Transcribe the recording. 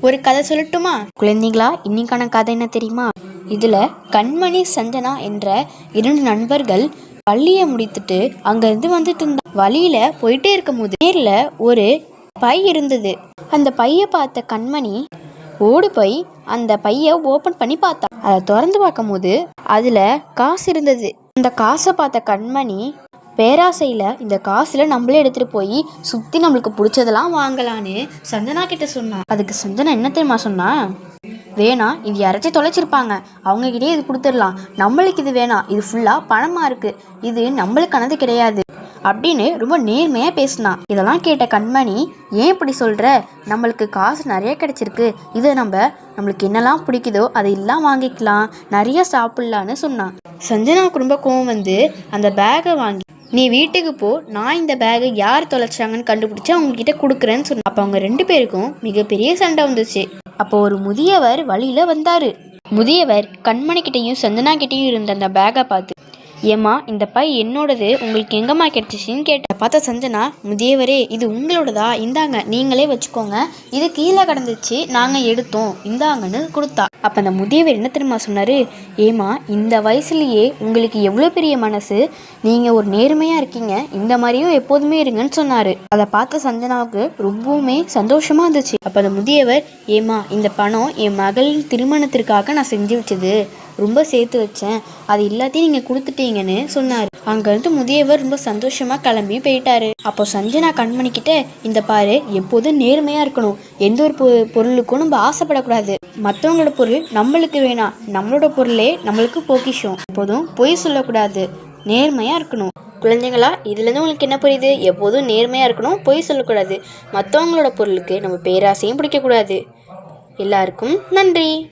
ஒரு கதை சொல்லட்டுமா குழந்தைங்களா? இன்னைக்கான கதை என்ன தெரியுமா? இதுல கண்மணி சஞ்சனா என்ற 2 நண்பர்கள் பள்ளியை முடித்துட்டு அங்கிருந்து வந்துட்டு இருந்தாங்க. வழியில போயிட்டே இருக்கும் போது நேர்ல ஒரு பை இருந்தது. அந்த பைய பார்த்த கண்மணி ஓடி போய் அந்த பைய ஓபன் பண்ணி பார்த்தா. அதை திறந்து பார்க்கும் போது அதுல காசு இருந்தது. அந்த காசை பார்த்த கண்மணி பேராசையில் இந்த காசில் நம்மளே எடுத்துகிட்டு போய் சுற்றி நம்மளுக்கு பிடிச்சதெல்லாம் வாங்கலான்னு சஞ்சனா கிட்ட சொன்னான். அதுக்கு சஞ்சனா என்ன தெரியுமா சொன்னா? வேணாம், இது யாராச்சும் தொலைச்சிருப்பாங்க, அவங்ககிட்டே இது கொடுத்துடலாம். நம்மளுக்கு இது வேணாம், இது ஃபுல்லாக பணமாக இருக்குது, இது நம்மளுக்கானது கிடையாது அப்படின்னு ரொம்ப நேர்மையாக பேசினான். இதெல்லாம் கேட்ட கண்மணி, ஏன் இப்படி சொல்கிற? நம்மளுக்கு காசு நிறைய கிடைச்சிருக்கு, இதை நம்மளுக்கு என்னெல்லாம் பிடிக்குதோ அதையெல்லாம் வாங்கிக்கலாம், நிறைய சாப்பிட்லான்னு சொன்னான். சஞ்சனாவுக்கு ரொம்ப கோவம் வந்து அந்த பேக்கை வாங்கி, நீ வீட்டுக்கு போ, நான் இந்த பேகை யார் தொலைச்சாங்கன்னு கண்டுபிடிச்சி அவங்ககிட்ட கொடுக்குறேன்னு சொன்னேன். அப்போ அவங்க 2 பேருக்கும் மிகப்பெரிய சண்டை வந்துச்சு. அப்போ ஒரு முதியவர் வழியில் வந்தார். முதியவர் கண்மணிக்கிட்டையும் சஞ்சனா கிட்டையும் இருந்த அந்த பேக்கை பார்த்து, ஏம்மா, இந்த பை என்னோடது, உங்களுக்கு எங்கம்மா கிடைச்சிச்சின்னு கேட்டேன். பார்த்த சஞ்சனா, முதியவரே, இது உங்களோடதா, இந்தாங்க, நீங்களே வச்சுக்கோங்க, இது கீழே கிடந்துச்சு, நாங்கள் எடுத்தோம், இந்தாங்கன்னு கொடுத்தா. அப்போ அந்த முதியவர் என்ன தெரியுமா சொன்னார்? ஏம்மா, இந்த வயசுலேயே உங்களுக்கு எவ்வளோ பெரிய மனசு, நீங்கள் ஒரு நேர்மையாக இருக்கீங்க, இந்த மாதிரியும் எப்போதுமே இருங்கன்னு சொன்னார். அதை பார்த்த சஞ்சனாவுக்கு ரொம்பவுமே சந்தோஷமாக இருந்துச்சு. அப்போ அந்த முதியவர், ஏம்மா, இந்த பணம் என் மகள் திருமணத்திற்காக நான் செஞ்சு வச்சது, ரொம்ப சேர்த்து வச்சேன், அது எல்லாத்தையும் நீங்கள் கொடுத்துட்டீங்கன்னு சொன்னார். அங்கேருந்து முதியவர் ரொம்ப சந்தோஷமாக கிளம்பி போயிட்டாரு. அப்போ சஞ்சனா கண்மணிக்கிட்ட, இந்த பாரு, எப்போதும் நேர்மையாக இருக்கணும், எந்த ஒரு பொருளுக்கும் நம்ம ஆசைப்படக்கூடாது, மற்றவங்களோட பொருள் நம்மளுக்கு வேணாம், நம்மளோட பொருளே நம்மளுக்கு பொக்கிஷம், எப்போதும் பொய் சொல்லக்கூடாது, நேர்மையாக இருக்கணும். குழந்தைங்களா, இதுலேருந்து உங்களுக்கு என்ன புரியுது? எப்போதும் நேர்மையாக இருக்கணும், பொய் சொல்லக்கூடாது, மற்றவங்களோட பொருளுக்கு நம்ம பேராசையும் பிடிக்கக்கூடாது. எல்லாருக்கும் நன்றி.